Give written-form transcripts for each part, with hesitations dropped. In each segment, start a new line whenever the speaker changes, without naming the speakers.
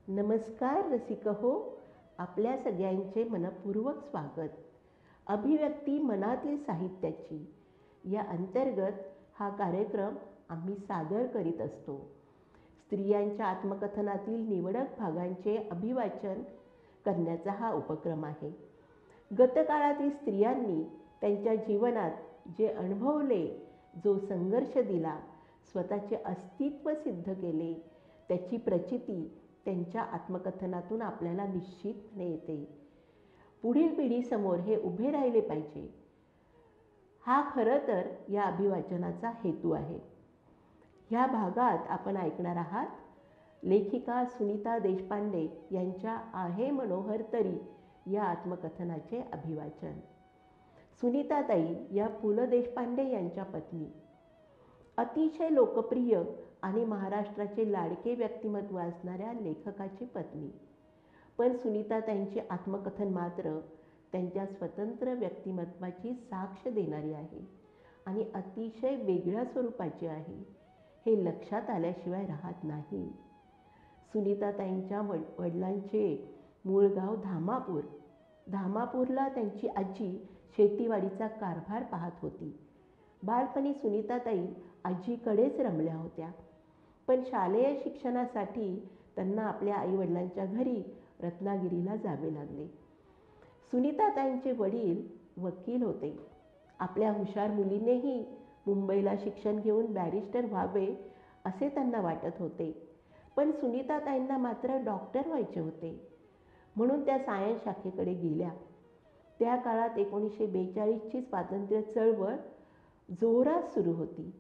नमस्कार रसिक हो, आपल्या सगळ्यांचे मनपूर्वक स्वागत. अभिव्यक्ती मनातील साहित्याची या अंतर्गत हा कार्यक्रम आम्ही सादर करीत असतो. स्त्रियांच्या आत्मकथनातील निवडक भागांचे अभिवाचन करण्याचा हा उपक्रम आहे. गतकाळातील स्त्रियांनी त्यांच्या जीवनात जे अनुभवले, जो संघर्ष दिला, स्वतःचे अस्तित्व सिद्ध केले, त्याची प्रचिती त्यांच्या आत्मकथनातून आपल्याला निश्चितपणे येते. पुढील पिढीसमोर हे उभे राहिले पाहिजे, हा खरं तर या अभिवाचनाचा हेतू आहे. ह्या भागात आपण ऐकणार आहात लेखिका सुनीता देशपांडे यांच्या आहे मनोहर तरी या आत्मकथनाचे अभिवाचन. सुनीताताई या पु ल देशपांडे यांच्या पत्नी, अतिशय लोकप्रिय आणि महाराष्ट्राचे लाडके व्यक्तिमत्व असणाऱ्या लेखकाची पत्नी. पण सुनीताताईंचे आत्मकथन मात्र त्यांच्या स्वतंत्र व्यक्तिमत्वाची साक्ष देणारी आहे आणि अतिशय वेगळ्या स्वरूपाची आहे, हे लक्षात आल्याशिवाय राहत नाही. सुनीताताईंच्या वडिलांचे मूळ गाव धामापूर. धामापूरला त्यांची आजी शेतीवाडीचा कारभार पाहत होती. बालपणी सुनीताताई आजीकडेच रमल्या होत्या. पण शालेय शिक्षणासाठी त्यांना आपल्या आईवडिलांच्या घरी रत्नागिरीला जावे लागले. सुनीताताईंचे वडील वकील होते. आपल्या हुशार मुलीनेही मुंबईला शिक्षण घेऊन बॅरिस्टर व्हावे असे त्यांना वाटत होते. पण सुनीताताईंना मात्र डॉक्टर व्हायचे होते, म्हणून त्या सायन्स शाखेकडे गेल्या. त्या काळात 1942ची स्वातंत्र्य चळवळ जोरात सुरू होती.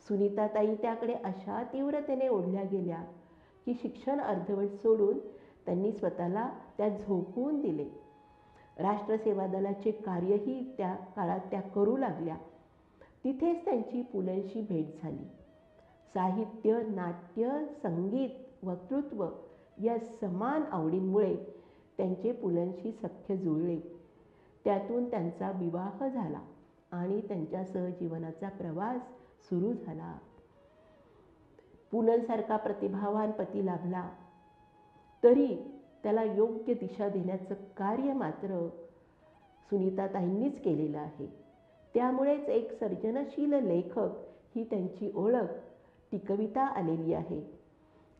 सुनीताताई त्याकडे अशा तीव्रतेने ओढल्या गेल्या की शिक्षण अर्धवट सोडून त्यांनी स्वतःला त्यात झोकवून दिले. राष्ट्रसेवा दलाचे कार्यही त्या काळात त्या करू लागल्या. तिथेच त्यांची पुलंशी भेट झाली. साहित्य, नाट्य, संगीत, वक्तृत्व या समान आवडींमुळे त्यांचे पुलंशी सख्य जुळले. त्यातून त्यांचा विवाह झाला आणि त्यांच्या सहजीवनाचा प्रवास सुरू झाला. पुलंसारखा प्रतिभावान पती लाभला तरी त्याला योग्य दिशा देण्याचं कार्य मात्र सुनीताताईंनीच केलेलं आहे. त्यामुळेच एक सर्जनशील लेखक ही त्यांची ओळख टिकविता आलेली आहे.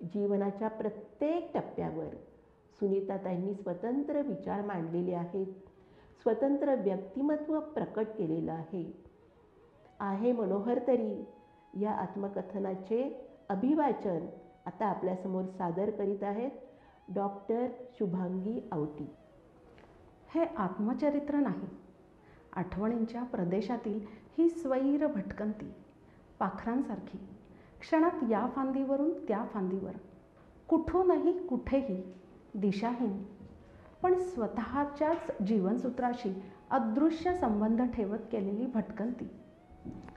जीवनाच्या प्रत्येक टप्प्यावर सुनीताताईंनी स्वतंत्र विचार मांडलेले आहेत, स्वतंत्र व्यक्तिमत्व प्रकट केलेलं आहे मनोहर तरी या आत्मकथनाचे अभिवाचन आता आपल्यासमोर सादर करीत आहेत डॉक्टर शुभांगी आवटी.
हे आत्मचरित्र नाही, आठवणींच्या प्रदेशातील ही स्वैर भटकंती, पाखरांसारखी क्षणात या फांदीवरून त्या फांदीवर, कुठूनही कुठेही दिशाहीन, पण स्वतःच्याच जीवनसूत्राशी अदृश्य संबंध ठेवत केलेली भटकंती.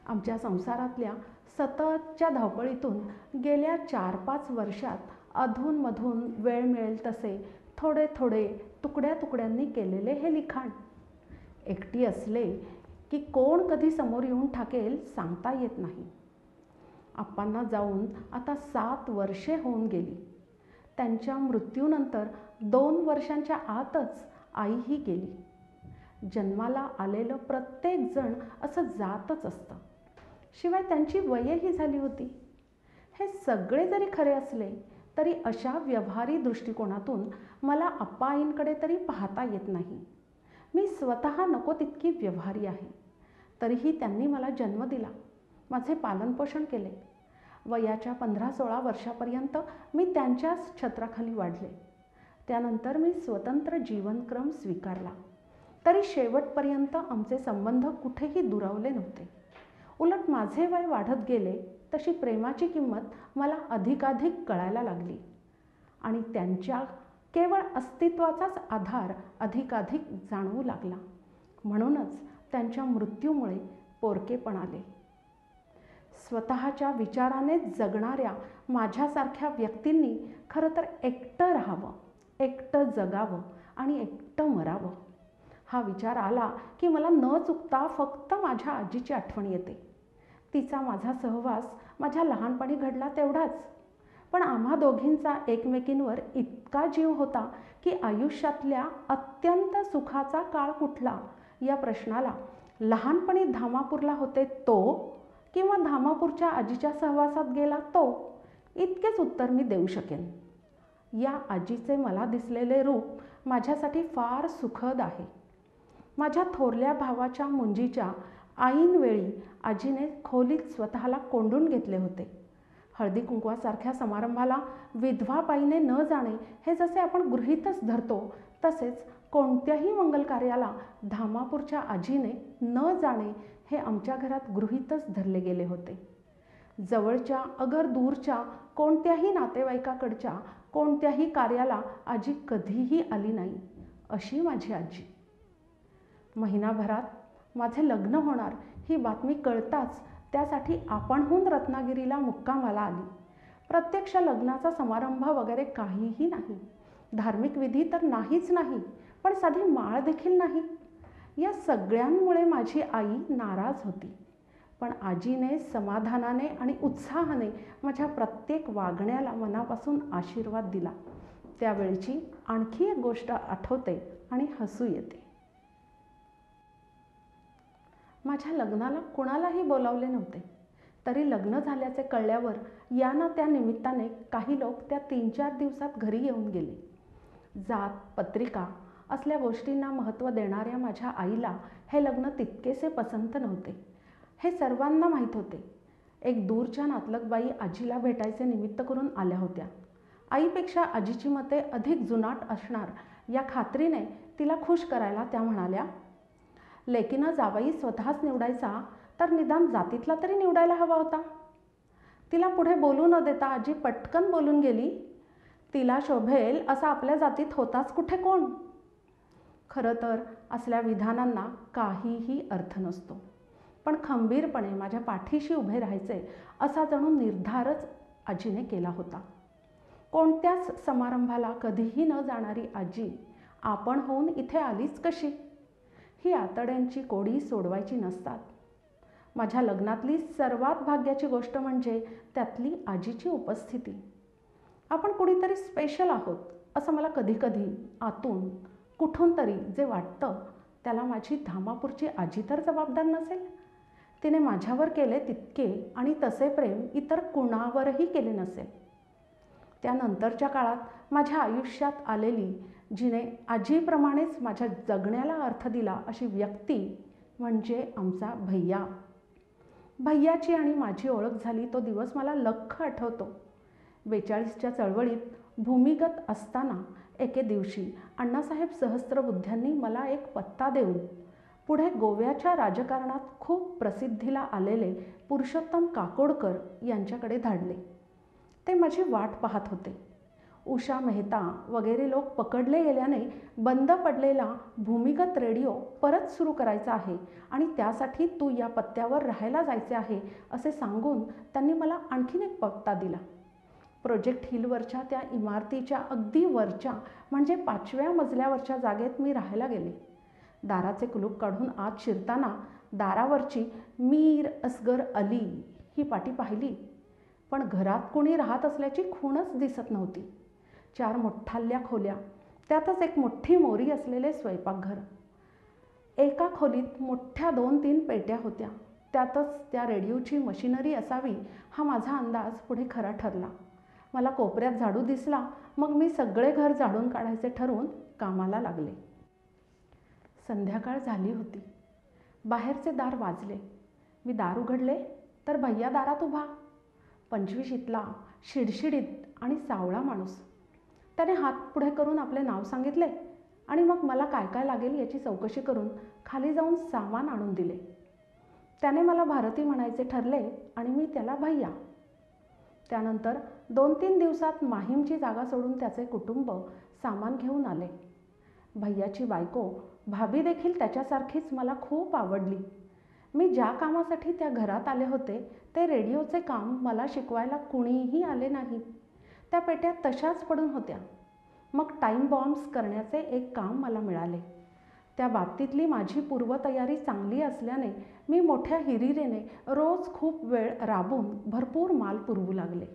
आमच्या संसारातल्या सततच्या धावपळीतून गेल्या 4-5 वर्षात अधूनमधून वेळ मिळेल तसे थोडे थोडे तुकड्या तुकड्यांनी केलेले हे लिखाण. एकटी असले की कोण कधी समोर येऊन ठाकेल सांगता येत नाही. आप्पांना जाऊन आता 7 वर्षे होऊन गेली. त्यांच्या मृत्यूनंतर 2 वर्षांच्या आतच आईही गेली. जन्माला आलेलं प्रत्येक जण असं जातच असतं. शिवाय त्यांची वयही झाली होती. हे सगळे जरी खरे असले तरी अशा व्यवहारी दृष्टिकोनातून मला आप्पा आईंकडे तरी पाहता येत नाही. मी स्वतः नको तितकी व्यवहारी आहे. तरीही त्यांनी मला जन्म दिला, माझे पालनपोषण केले. वयाच्या 15-16 वर्षापर्यंत मी त्यांच्याच छत्राखाली वाढले. त्यानंतर मी स्वतंत्र जीवनक्रम स्वीकारला. तरी शेवटपर्यंत आमचे संबंध कुठेही दुरावले नव्हते. उलट माझे वय वाढत गेले तशी प्रेमाची किंमत मला अधिकाधिक कळायला लागली आणि त्यांच्या केवळ अस्तित्वाचाच आधार अधिकाधिक जाणवू लागला. म्हणूनच त्यांच्या मृत्यूमुळे पोरकेपण आले. स्वतःच्या विचाराने जगणाऱ्या माझ्यासारख्या व्यक्तींनी खरं तर एकटं राहावं, एकटं जगावं आणि एकटं मरावं. हा विचार आला की मला न चुकता फक्त माझ्या आजीची आठवण येते. तिचा माझा सहवास माझ्या लहानपणी घडला तेवढाच, पण आम्हा दोघींचा एकमेकींवर इतका जीव होता की आयुष्यातल्या अत्यंत सुखाचा काळ कुठला या प्रश्नाला लहानपणी धामापूरला होते तो किंवा धामापूरच्या आजीच्या सहवासात गेला तो, इतकेच उत्तर मी देऊ शकेन. या आजीचे मला दिसलेले रूप माझ्यासाठी फार सुखद आहे. माझ्या थोरल्या भावाच्या मुंजीच्या ऐनवेळी आजीने खोलीत स्वतःला कोंडून घेतले होते. हळदी कुंकवासारख्या समारंभाला विधवा बाईने न जाणे हे जसे आपण गृहीतच धरतो, तसेच कोणत्याही मंगल कार्याला धामापूरच्या आजीने न जाणे हे आमच्या घरात गृहीतच धरले गेले होते. जवळच्या अगर दूरच्या कोणत्याही नातेवाईकाकडच्या कोणत्याही कार्याला आजी कधीही आली नाही, अशी माझी आजी. महिनाभरात माझे लग्न होणार ही बातमी कळताच त्यासाठी आपणहून रत्नागिरीला मुक्कामाला आली. प्रत्यक्ष लग्नाचा समारंभ वगैरे काहीही नाही, धार्मिक विधी तर नाहीच नाही, पण साधी माळ देखील नाही. या सगळ्यांमुळे माझी आई नाराज होती, पण आजीने समाधानाने आणि उत्साहाने माझ्या प्रत्येक वागण्याला मनापासून आशीर्वाद दिला. त्यावेळची आणखी एक गोष्ट आठवते आणि हसू येते. माझ्या लग्नाला कुणालाही बोलावले नव्हते, तरी लग्न झाल्याचे कळल्यावर या ना त्या निमित्ताने काही लोक त्या 3-4 दिवसात घरी येऊन गेले. जात पत्रिका असल्या गोष्टींना महत्त्व देणाऱ्या माझ्या आईला हे लग्न तितकेसे पसंत नव्हते, हे सर्वांना माहीत होते. एक दूरच्या नातलगबाई आजीला भेटायचे निमित्त करून आल्या होत्या. आईपेक्षा आजीची मते अधिक जुनाट असणार या खात्रीने तिला खुश करायला त्या म्हणाल्या, लेकीनं जावई स्वतःच निवडायचा तर निदान जातीतला तरी निवडायला हवा होता. तिला पुढे बोलू न देता आजी पटकन बोलून गेली, तिला शोभेल असा आपल्या जातीत होताच कुठे कोण. खरं तर असल्या विधानांना काहीही अर्थ नसतो, पण खंबीरपणे माझ्या पाठीशी उभे राहायचे असा जणू निर्धारच आजीने केला होता. कोणत्याच समारंभाला कधीही न जाणारी आजी आपण होऊन इथे आलीच कशी? ही आतड्यांची कोडी सोडवायची नसतात. माझ्या लग्नातली सर्वात भाग्याची गोष्ट म्हणजे त्यातली आजीची उपस्थिती. आपण कुणीतरी स्पेशल आहोत असं मला कधीकधी आतून कुठून तरी जे वाटतं, त्याला माझी धामापूरची आजी तर जबाबदार नसेल. तिने माझ्यावर केले तितके आणि तसे प्रेम इतर कुणावरही केले नसेल. त्यानंतरच्या काळात माझ्या आयुष्यात आलेली, जिने आजीप्रमाणेच माझ्या जगण्याला अर्थ दिला अशी व्यक्ती म्हणजे आमचा भैया. भैयाची आणि माझी ओळख झाली तो दिवस मला लख्ख आठवतो. 42च्या चळवळीत भूमिगत असताना एके दिवशी अण्णासाहेब सहस्त्रबुद्ध्यांनी मला एक पत्ता देऊन पुढे गोव्याच्या राजकारणात खूप प्रसिद्धीला आलेले पुरुषोत्तम काकोडकर यांच्याकडे धाडले. ते माझी वाट पाहत होते. उषा मेहता वगैरे लोक पकडले गेल्याने बंद पडलेला भूमिगत रेडिओ परत सुरू करायचा आहे आणि त्यासाठी तू या पत्त्यावर राहायला जायचे आहे असे सांगून त्यांनी मला आणखीन एक पत्ता दिला. प्रोजेक्ट हिलवरच्या त्या इमारतीच्या अगदी वरच्या म्हणजे 5व्या मजल्यावरच्या जागेत मी राहायला गेले. दाराचे कुलूप काढून आत शिरताना दारावरची मीर असगर अली ही पाटी पाहिली, पण घरात कोणी राहत असल्याची खूणच दिसत नव्हती. 4 मोठ्ठाल्या खोल्या, त्यातच एक मोठी मोरी असलेले स्वयंपाकघर. एका खोलीत मोठ्या 2-3 पेट्या होत्या, त्यातच त्या रेडिओची मशिनरी असावी हा माझा अंदाज पुढे खरा ठरला. मला कोपऱ्यात झाडू दिसला, मग मी सगळे घर झाडून काढायचे ठरवून कामाला लागले. संध्याकाळ झाली होती. बाहेरचे दार वाजले. मी दार उघडले तर भैया दारात उभा. 25शीतला, शिडशिडीत आणि सावळा माणूस. त्याने हात पुढे करून आपले नाव सांगितले आणि मग मला काय काय लागेल याची चौकशी करून खाली जाऊन सामान आणून दिले. त्याने मला भारती म्हणायचे ठरले आणि मी त्याला भैया. त्यानंतर 2-3 दिवसात माहीमची जागा सोडून त्याचे कुटुंब सामान घेऊन आले. भैयाची बायको भाभी देखील त्याच्यासारखीच मला खूप आवडली. मी ज्या कामासाठी त्या घरात आले होते ते रेडिओचे काम मला शिकवायला कुणीही आले नाही. त्या पेट्या तशाच पडून होत्या. मग टाईम बॉम्ब्स करण्याचे एक काम मला मिळाले. त्या बाबतीतली माझी पूर्वतयारी चांगली असल्याने मी मोठ्या हिरिरीने रोज खूप वेळ राबून भरपूर माल पुरवू लागले.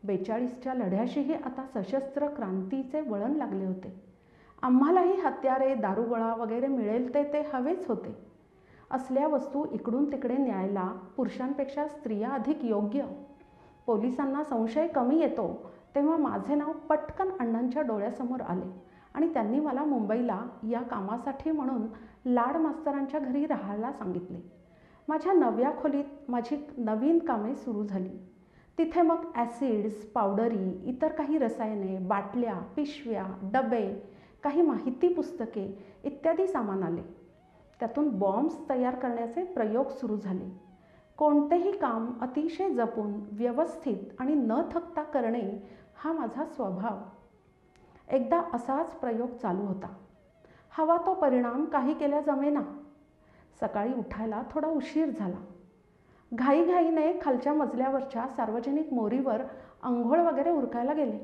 42च्या लढ्याशीही आता सशस्त्र क्रांतीचे वळण लागले होते. आम्हालाही हत्यारे, दारुगोळा वगैरे मिळेल ते हवेच होते. असल्या वस्तू इकडून तिकडे न्यायला पुरुषांपेक्षा स्त्रिया अधिक योग्य. पोलिसांना संशय कमी येतो तेव्हा माझे नाव पटकन अण्णांच्या डोळ्यासमोर आले आणि त्यांनी मला मुंबईला या कामासाठी म्हणून लाड मास्तरांच्या घरी राहायला सांगितले. माझ्या नव्या खोलीत माझी नवीन कामे सुरू झाली. तिथे मग ॲसिड्स, पावडरी, इतर काही रसायने, बाटल्या, पिशव्या, डबे, काही माहिती पुस्तके इत्यादी सामान आले. त्यातून बॉम्ब्स तयार करण्याचे प्रयोग सुरू झाले. कोणतेही काम अतिशय जपून, व्यवस्थित आणि न थकता करणे हा माझा स्वभाव. एकदा असाच प्रयोग चालू होता. हवा तो परिणाम काही केल्या जमेना. सकाळी उठायला थोडा उशीर झाला. घाईघाईने खालच्या मजल्यावरच्या सार्वजनिक मोरीवर अंघोळ वगैरे उरकायला गेले.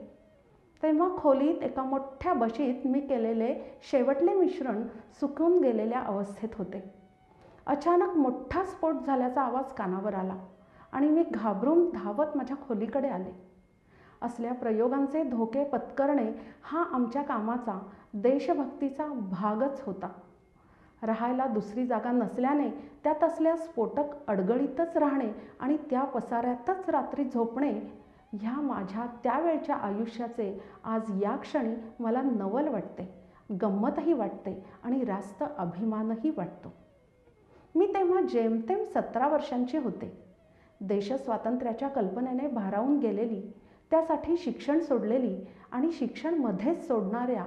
तेव्हा खोलीत एका मोठ्या बशीत मी केलेले शेवटले मिश्रण सुकून गेलेल्या अवस्थेत होते. अचानक मोठा स्फोट झाल्याचा आवाज कानावर आला आणि मी घाबरून धावत माझ्या खोलीकडे आले. असल्या प्रयोगांचे धोके पत्करणे हा आमच्या कामाचा, देशभक्तीचा भागच होता. राहायला दुसरी जागा नसल्याने त्यात असल्या स्फोटक अडगळीतच राहणे आणि त्या पसाऱ्यातच रात्री झोपणे ह्या माझ्या त्यावेळच्या आयुष्याचे आज या क्षणी मला नवल वाटते, गंमतही वाटते आणि रास्त अभिमानही वाटतो. मी तेव्हा जेमतेम 17 वर्षांची होते. देशस्वातंत्र्याच्या कल्पनेने भारावून गेलेली, त्यासाठी शिक्षण सोडलेली आणि शिक्षण मध्येच सोडणाऱ्या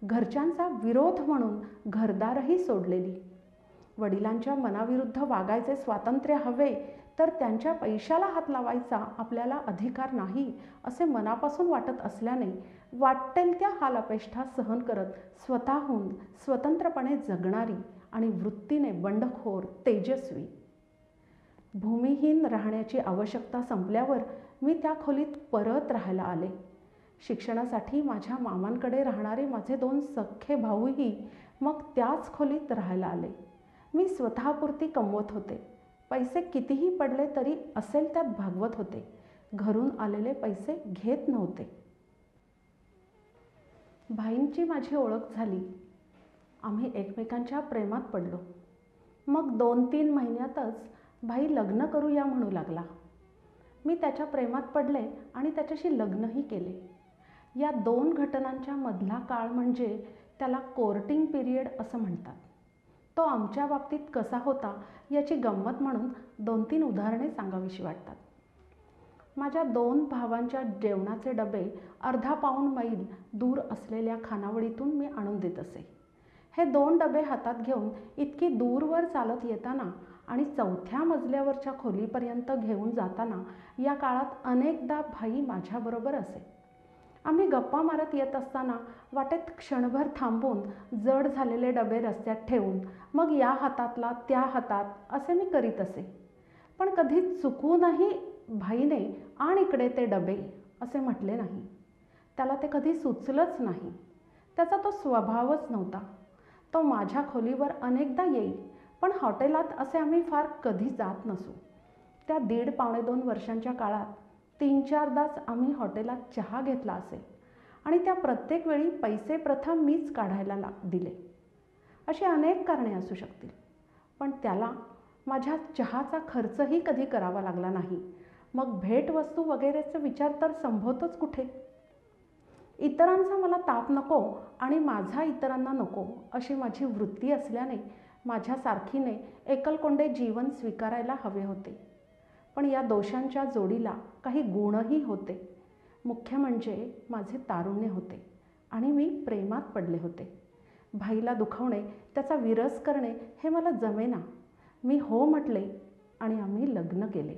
घरच्यांचा विरोध म्हणून घरदारही सोडलेली. वडिलांच्या मनाविरुद्ध वागायचे स्वातंत्र्य हवे तर त्यांच्या पैशाला हात लावायचा आपल्याला अधिकार नाही असे मनापासून वाटत असल्याने वाटेल त्या हालअपेष्टा सहन करत स्वतःहून स्वतंत्रपणे जगणारी आणि वृत्तीने बंडखोर, तेजस्वी. भूमिहीन राहण्याची आवश्यकता संपल्यावर मी त्या खोलीत परत राहायला आले. शिक्षणासाठी माझ्या मामांकडे राहणारे माझे 2 सख्खे भाऊही मग त्याच खोलीत राहायला आले. मी स्वतःपुरती कमवत होते. पैसे कितीही पडले तरी असेल त्यात भागवत होते. घरून आलेले पैसे घेत नव्हते. भाईंची माझी ओळख झाली. आम्ही एकमेकांच्या प्रेमात पडलो. मग 2-3 महिन्यातच भाई लग्न करूया म्हणू लागला. मी त्याच्या प्रेमात पडले आणि त्याच्याशी लग्नही केले. या 2 घटनांच्या मधला काळ म्हणजे त्याला कोर्टिंग पिरियड असं म्हणतात. तो आमच्या बाबतीत कसा होता याची गंमत म्हणून 2-3 उदाहरणे सांगावीशी वाटतात. माझ्या 2 भावांच्या जेवणाचे डबे अर्धा पाऊण मैल दूर असलेल्या खानावळीतून मी आणून देत असे. हे 2 डबे हातात घेऊन इतकी दूरवर चालत येताना आणि 4थ्या मजल्यावरच्या खोलीपर्यंत घेऊन जाताना या काळात अनेकदा भाई माझ्याबरोबर असे. आम्ही गप्पा मारत येत असताना वाटेत क्षणभर थांबून जड झालेले डबे रस्त्यात ठेवून मग या हातातला त्या हातात असे मी करीत असे. पण कधी चुकूनही भाईने आण इकडे ते डबे असे म्हटले नाही. त्याला ते कधी सुचलंच नाही. त्याचा तो स्वभावच नव्हता. तो माझ्या खोलीवर अनेकदा येई, पण हॉटेलात असे आम्ही फार कधी जात नसू. त्या 1.5-2 वर्षांच्या काळात 3-4दाच आम्ही हॉटेलात चहा घेतला असेल आणि त्या प्रत्येक वेळी पैसे प्रथम मीच काढायला दिले. अशी अनेक कारणे असू शकतील, पण त्याला माझ्या चहाचा खर्चही कधी करावा लागला नाही. मग भेटवस्तू वगैरेचा विचार तर संभवतोच कुठे. इतरांचा मला ताप नको आणि माझा इतरांना नको अशी माझी वृत्ती असल्याने माझ्या सारखीने एकलकोंडे जीवन स्वीकारायला हवे होते. पण या दोषांच्या जोडीला काही गुणही होते. मुख्य म्हणजे माझे तारुण्य होते आणि मी प्रेमात पडले होते. भाईला दुखवणे, त्याचा विरस करणे हे मला जमेना. मी हो म्हटले आणि आम्ही लग्न केले.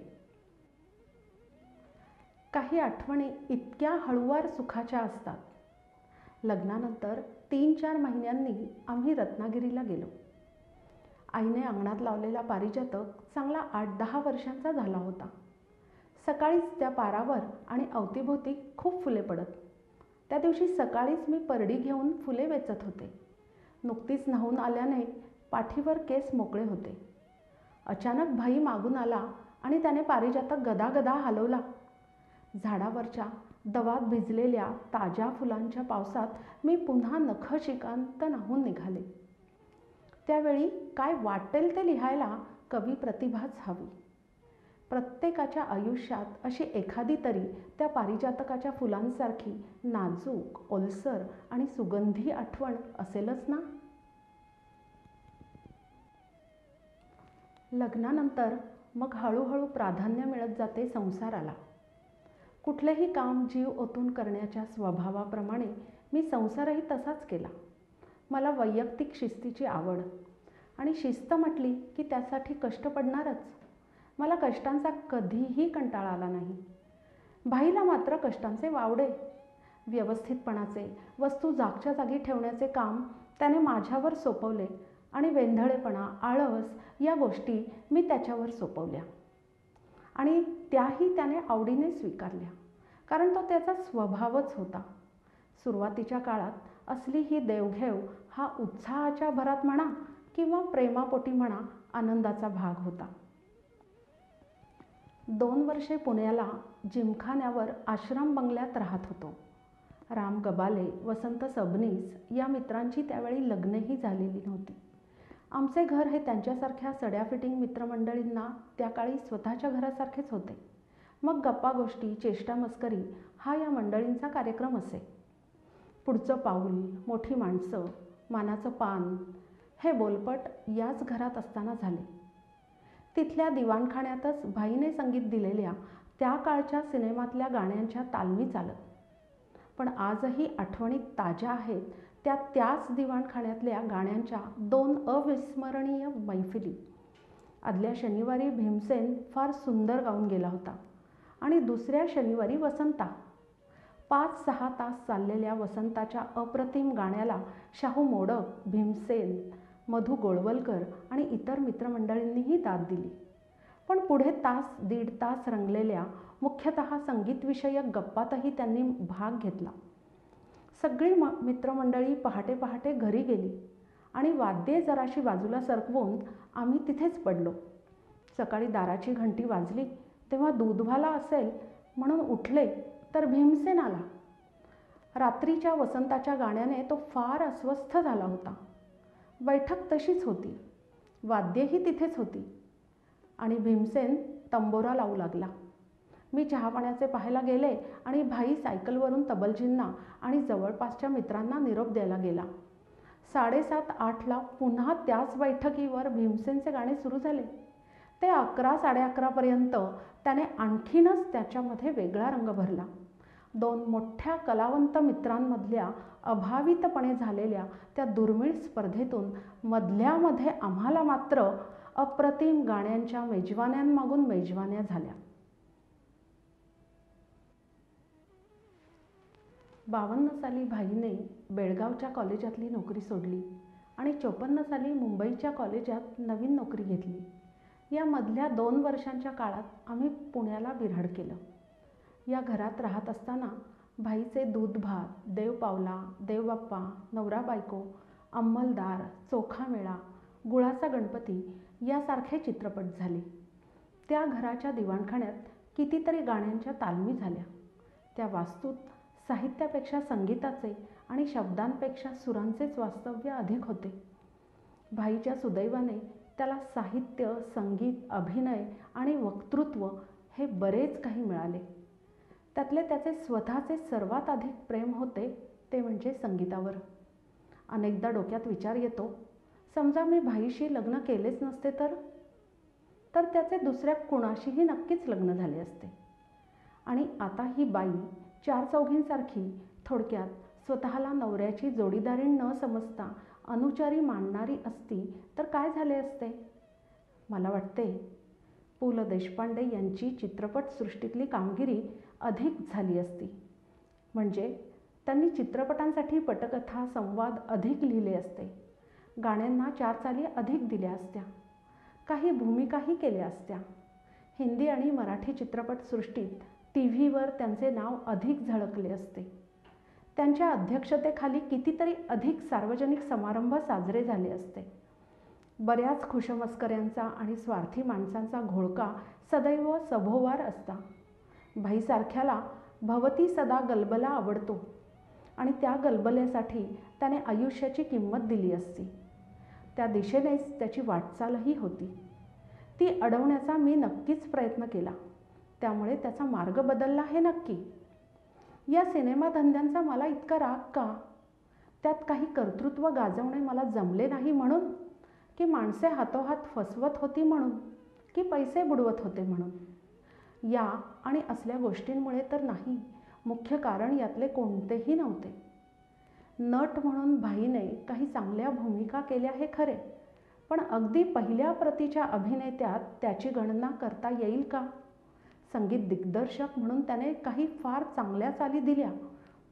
काही आठवणी इतक्या हळुवार सुखाच्या असतात. लग्नानंतर 3-4 महिन्यांनी आम्ही रत्नागिरीला गेलो. आईने अंगणात लावलेला पारिजातक चांगला 8-10 वर्षांचा झाला होता. सकाळीच त्या पारावर आणि अवतीभोवती खूप फुले पडत. त्या दिवशी सकाळीच मी परडी घेऊन फुले वेचत होते. नुकतीच न्हाऊन आल्याने पाठीवर केस मोकळे होते. अचानक भाई मागून आला आणि त्याने पारिजातक गदागदा हलवला. झाडावरच्या दवात भिजलेल्या ताज्या फुलांच्या पावसात मी पुन्हा नखशिकांत न्हाऊन निघाले. त्यावेळी काय वाटेल ते लिहायला कवी प्रतिभाच हवी. प्रत्येकाच्या आयुष्यात अशी एखादी तरी त्या पारिजातकाच्या फुलांसारखी नाजूक, ओलसर आणि सुगंधी आठवण असेलच ना. लग्नानंतर मग हळूहळू प्राधान्य मिळत जाते संसाराला. कुठलेही काम जीव ओतून करण्याच्या स्वभावाप्रमाणे मी संसारही तसाच केला. मला वैयक्तिक शिस्तीची आवड आणि शिस्त म्हटली की त्यासाठी कष्ट पडणारच. मला कष्टांचा कधीही कंटाळा आला नाही. भाईला मात्र कष्टांचे वावडे. व्यवस्थितपणाचे, वस्तू जागच्या जागी ठेवण्याचे काम त्याने माझ्यावर सोपवले आणि वेंधळेपणा, आळस या गोष्टी मी त्याच्यावर सोपवल्या आणि त्याही त्याने आवडीने स्वीकारल्या, कारण तो त्याचा स्वभावच होता. सुरुवातीच्या काळात असली ही देवघेव हा उत्साहाच्या भरात म्हणा किंवा प्रेमापोटी म्हणा आनंदाचा भाग होता. 2 वर्षे पुण्याला जिमखान्यावर आश्रम बंगल्यात राहत होतो. राम गबाले, वसंत सबनीस या मित्रांची त्यावेळी लग्नही झालेली नव्हती. आमचे घर हे त्यांच्यासारख्या सड्या फिटिंग मित्रमंडळींना त्या काळी स्वतःच्या घरासारखेच होते. मग गप्पा गोष्टी, चेष्टा मस्करी हा या मंडळींचा कार्यक्रम असे. पुढचं पाऊल, मोठी माणसं, मानाचं पान हे बोलपट याच घरात असताना झाले. तिथल्या दिवाणखान्यातच भाईने संगीत दिलेल्या त्या काळच्या सिनेमातल्या गाण्यांच्या तालमी चालत. पण आजही आठवणीत ताज्या आहेत त्याच दिवाणखान्यातल्या गाण्यांच्या 2 अविस्मरणीय मैफिली. आदल्या शनिवारी भीमसेन फार सुंदर गाऊन गेला होता आणि दुसऱ्या शनिवारी वसंता. 5-6 तास चाललेल्या वसंताच्या अप्रतिम गाण्याला शाहू मोडक, भीमसेन, मधू गोळवलकर आणि इतर मित्रमंडळींनीही दाद दिली. पण पुढे तास-दीड तास रंगलेल्या मुख्यतः संगीतविषयक गप्पातही त्यांनी भाग घेतला. सगळी मित्रमंडळी पहाटे पहाटे घरी गेली आणि वाद्ये जराशी बाजूला सरकवून आम्ही तिथेच पडलो. सकाळी दाराची घंटी वाजली तेव्हा दूधवाला असेल म्हणून उठले तर भीमसेन आला. रात्रीच्या वसंताच्या गाण्याने तो फार अस्वस्थ झाला होता. बैठक तशीच होती, वाद्येही तिथेच होती आणि भीमसेन तंबोरा लावू लागला. मी चहापाण्याचे पाहायला गेले आणि भाई सायकलवरून तबलजींना आणि जवळपासच्या मित्रांना निरोप द्यायला गेला. 7:30-8ला पुन्हा त्याच बैठकीवर भीमसेनचे गाणे सुरू झाले. ते 11-11:30पर्यंत त्याने आणखीनच त्याच्यामध्ये वेगळा रंग भरला. 2 मोठ्या कलावंत मित्रांमधल्या अभावितपणे झालेल्या त्या दुर्मिळ स्पर्धेतून मधल्यामध्ये आम्हाला मात्र अप्रतिम गाण्यांच्या मेजवान्यांमागून मेजवान्या झाल्या. 52 साली भाईने बेळगावच्या कॉलेजातली नोकरी सोडली आणि 54 साली मुंबईच्या कॉलेजात नवीन नोकरी घेतली. या मधल्या 2 वर्षांच्या काळात आम्ही पुण्याला बिऱ्हाड केलं. या घरात राहत असताना भाईचे दूध भात, देव पावला, देवबाप्पा, नवरा बायको, अंमलदार, चोखा मेळा, गुळाचा गणपती यासारखे चित्रपट झाले. त्या घराच्या दिवाणखान्यात कितीतरी गाण्यांच्या तालमी झाल्या. त्या वास्तूत साहित्यापेक्षा संगीताचे आणि शब्दांपेक्षा सुरांचेच वास्तव्य अधिक होते. भाईच्या सुदैवाने त्याला साहित्य, संगीत, अभिनय आणि वक्तृत्व हे बरेच काही मिळाले. त्यातले त्याचे स्वतःचे सर्वात अधिक प्रेम होते ते म्हणजे संगीतावर. अनेकदा डोक्यात विचार येतो, समजा मी भाईशी लग्न केलेच नसते तर त्याचे दुसऱ्या कुणाशीही नक्कीच लग्न झाले असते. आणि आता ही बाई 4 चौघींसारखी, थोडक्यात स्वतःला नवऱ्याची जोडीदारी न समजता अनुचारी मानणारी असती तर काय झाले असते. मला वाटते पु ल देशपांडे यांची चित्रपटसृष्टीतली कामगिरी अधिक झाली असती. म्हणजे त्यांनी चित्रपटांसाठी पटकथा, संवाद अधिक लिहिले असते. गाण्यांना 4 चाली अधिक दिल्या असत्या. काही भूमिकाही केल्या असत्या. हिंदी आणि मराठी चित्रपटसृष्टीत टीव्हीवर त्यांचे नाव अधिक झळकले असते. त्यांच्या अध्यक्षतेखाली कितीतरी अधिक सार्वजनिक समारंभ साजरे झाले असते. बऱ्याच खुशमस्कऱ्यांचा आणि स्वार्थी माणसांचा घोळका सदैव सभोवार असता. भाईसारख्याला भवती सदा गलबला आवडतो आणि त्या गलबल्यासाठी त्याने आयुष्याची किंमत दिली असती. त्या दिशेनेच त्याची वाटचालही होती. ती अडवण्याचा मी नक्कीच प्रयत्न केला, त्यामुळे त्याचा मार्ग बदलला हे नक्की. या सिनेमा धंद्यांचा मला इतका राग का? त्यात काही कर्तृत्व गाजवणे मला जमले नाही म्हणून, की माणसे हातोहात फसवत होती म्हणून, की पैसे बुडवत होते म्हणून? या आणि असल्या गोष्टींमुळे तर नाही. मुख्य कारण यातले कोणतेही नव्हते. नट म्हणून भाईने काही चांगल्या भूमिका केल्या हे खरे, पण अगदी पहिल्या प्रतीच्या अभिनेत्यात त्याची गणना करता येईल का? संगीत दिग्दर्शक म्हणून त्याने काही फार चांगल्या चाली दिल्या,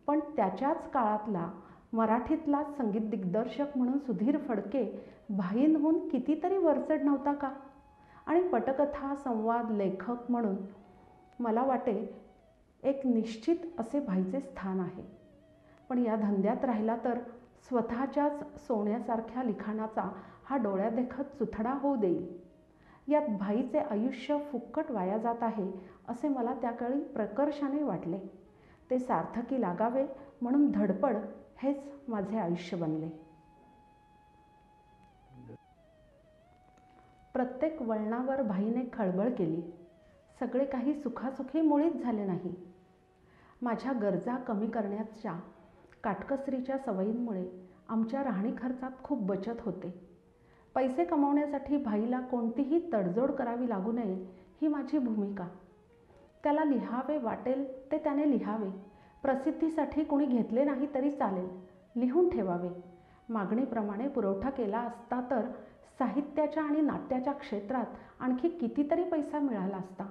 पण त्याच्याच काळातला मराठीतला संगीत दिग्दर्शक म्हणून सुधीर फडके भाईंहून कितीतरी वरचढ नव्हता का? आणि पटकथा संवाद लेखक म्हणून मला वाटे एक निश्चित असे भाईचे स्थान आहे. पण या धंद्यात राहिला तर स्वतःच्याच सोन्यासारख्या लिखाणाचा हा डोळ्यादेखत चुथडा होऊ देईल. यात भाईचे आयुष्य फुक्कट वाया जात आहे असे मला त्याकाळी प्रकर्षाने वाटले. ते सार्थकी लागावे म्हणून धडपड हेच माझे आयुष्य बनले. प्रत्येक वळणावर भाईने खळबळ केली. सगळे काही सुखासुखी मुळीच झाले नाही. माझ्या गरजा कमी करण्याच्या काटकसरीच्या सवयींमुळे आमच्या राहणी खर्चात खूप बचत होते. पैसे कमावण्यासाठी भाईला कोणतीही तडजोड करावी लागू नये ही माझी भूमिका. त्याला लिहावे वाटेल ते त्याने लिहावे. प्रसिद्धीसाठी कुणी घेतले नाही तरी चालेल, लिहून ठेवावे. मागणीप्रमाणे पुरवठा केला असता तर साहित्याच्या आणि नाट्याच्या क्षेत्रात आणखी कितीतरी पैसा मिळाला असता.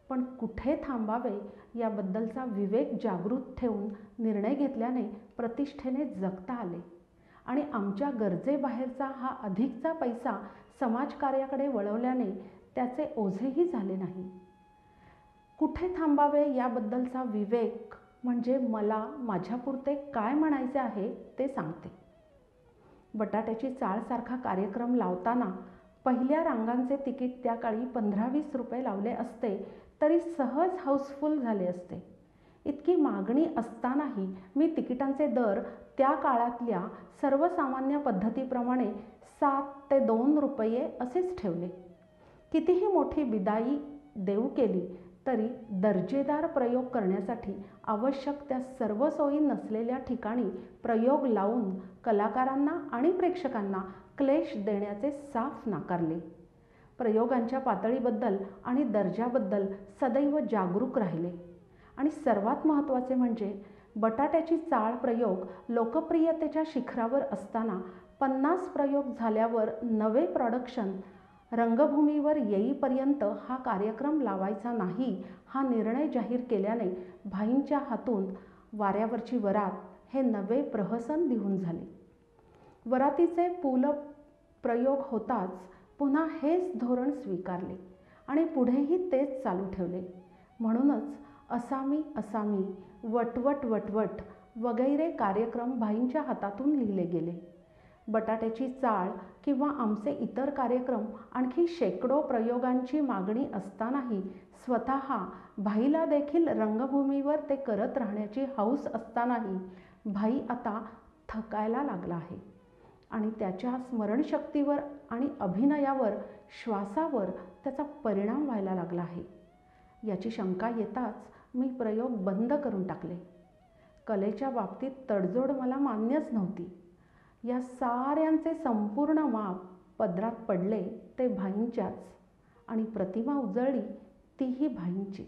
पण कुठे थांबावे याबद्दलचा विवेक जागृत ठेवून निर्णय घेतल्याने प्रतिष्ठेने जगता आले आणि आमच्या गरजेबाहेरचा हा अधिकचा पैसा समाजकार्याकडे वळवल्याने त्याचे ओझेही झाले नाही. कुठे थांबावे याबद्दलचा विवेक म्हणजे मला माझ्यापुरते काय म्हणायचे आहे ते सांगते. बटाट्याची चाळसारखा कार्यक्रम लावताना पहिल्या रांगांचे तिकीट त्या काळी 15-20 रुपये लावले असते तरी सहज हाऊसफुल झाले असते. इतकी मागणी असतानाही मी तिकिटांचे दर त्या काळातल्या सर्वसामान्य पद्धतीप्रमाणे 7 ते 2 रुपये असेच ठेवले. कितीही मोठी बिदाई देऊ केली तरी दर्जेदार प्रयोग करण्यासाठी आवश्यक त्या सर्व सोयी नसलेल्या ठिकाणी प्रयोग लावून कलाकारांना आणि प्रेक्षकांना क्लेश देण्याचे साफ नाकारले. प्रयोगांच्या पातळीबद्दल आणि दर्जाबद्दल सदैव जागरूक राहिले. आणि सर्वात महत्त्वाचे म्हणजे बटाट्याची चाळ प्रयोग लोकप्रियतेच्या शिखरावर असताना 50 प्रयोग झाल्यावर नवे प्रोडक्शन रंगभूमीवर येईपर्यंत हा कार्यक्रम लावायचा नाही हा निर्णय जाहीर केल्याने भाईंच्या हातून वाऱ्यावरची वरात हे नवे प्रहसन लिहून झाले. वरातीचे प्रयोग होताच पुन्हा हेच धोरण स्वीकारले आणि पुढेही तेच चालू ठेवले. म्हणूनच असामी असामी, वटवट वटवट वगैरे कार्यक्रम भाईंच्या हातातून लिहिले गेले. बटाट्याची चाळ किंवा आमचे इतर कार्यक्रम आणखी शेकडो प्रयोगांची मागणी असतानाही स्वतः भाईला देखील रंगभूमीवर ते करत राहण्याची हौस असतानाही भाई आता थकायला लागला आहे आणि त्याच्या स्मरणशक्तीवर आणि अभिनयावर श्वासावर त्याचा परिणाम व्हायला लागला आहे. याची शंका येताच मी प्रयोग बंद करून टाकले. कलेच्या बाबतीत तडजोड मला मान्यच नव्हती. या साऱ्यांचे संपूर्ण माप पदरात पडले ते भाईंच्याच आणि प्रतिमा उजळली तीही भाईंचीच.